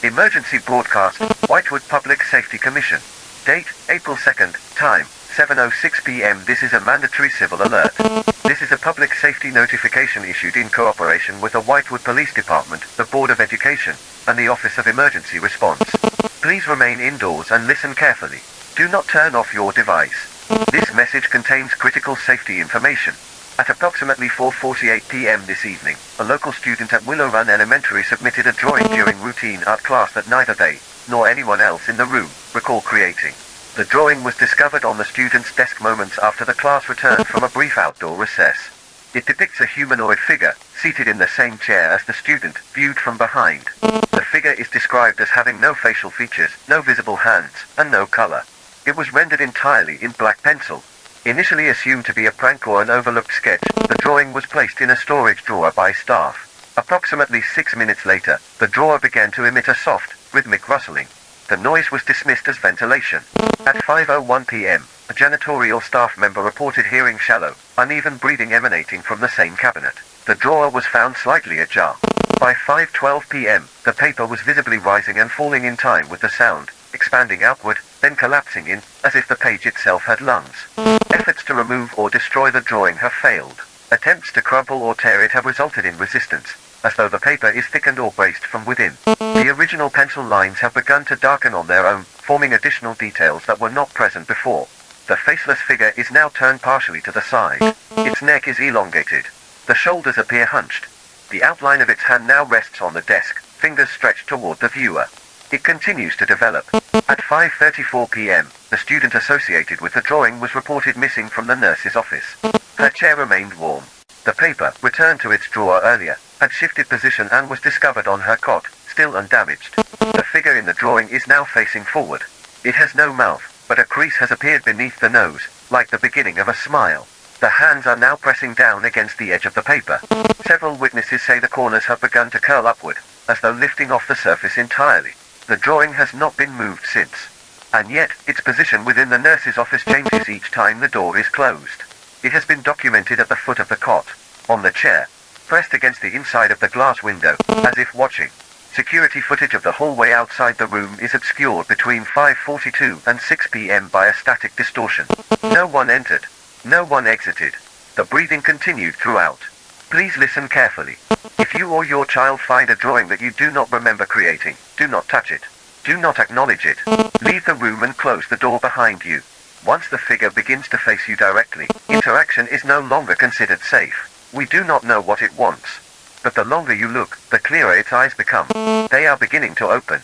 Emergency broadcast, Whitewood Public Safety Commission. Date, April 2nd, time, 7:06 p.m. This is a mandatory civil alert. This is a public safety notification issued in cooperation with the Whitewood Police Department, the Board of Education, and the Office of Emergency Response. Please remain indoors and listen carefully. Do not turn off your device. This message contains critical safety information. At approximately 4:48 p.m. this evening, a local student at Whitewood Elementary submitted a drawing during routine art class that neither they, nor anyone else in the room, recall creating. The drawing was discovered on the student's desk moments after the class returned from a brief outdoor recess. It depicts a humanoid figure, seated in the same chair as the student, viewed from behind. The figure is described as having no facial features, no visible hands, and no color. It was rendered entirely in black pencil. Initially assumed to be a prank or an overlooked sketch, the drawing was placed in a storage drawer by staff. Approximately 6 minutes later, the drawer began to emit a soft, rhythmic rustling. The noise was dismissed as ventilation. At 5:01 p.m., a janitorial staff member reported hearing shallow, uneven breathing emanating from the same cabinet. The drawer was found slightly ajar. By 5:12 p.m., the paper was visibly rising and falling in time with the sound, expanding outward, then collapsing in, as if the page itself had lungs. Efforts to remove or destroy the drawing have failed. Attempts to crumple or tear it have resulted in resistance, as though the paper is thickened or braced from within. The original pencil lines have begun to darken on their own, forming additional details that were not present before. The faceless figure is now turned partially to the side. Its neck is elongated. The shoulders appear hunched. The outline of its hand now rests on the desk, fingers stretched toward the viewer. It continues to develop. At 5:34 p.m., the student associated with the drawing was reported missing from the nurse's office. Her chair remained warm. The paper, returned to its drawer earlier, had shifted position and was discovered on her cot, still undamaged. The figure in the drawing is now facing forward. It has no mouth, but a crease has appeared beneath the nose, like the beginning of a smile. The hands are now pressing down against the edge of the paper. Several witnesses say the corners have begun to curl upward, as though lifting off the surface entirely. The drawing has not been moved since. And yet, its position within the nurse's office changes each time the door is closed. It has been documented at the foot of the cot, on the chair, pressed against the inside of the glass window, as if watching. Security footage of the hallway outside the room is obscured between 5:42 and 6 p.m. by a static distortion. No one entered. No one exited. The breathing continued throughout. Please listen carefully. If you or your child find a drawing that you do not remember creating, do not touch it. Do not acknowledge it. Leave the room and close the door behind you. Once the figure begins to face you directly, interaction is no longer considered safe. We do not know what it wants. But the longer you look, the clearer its eyes become. They are beginning to open.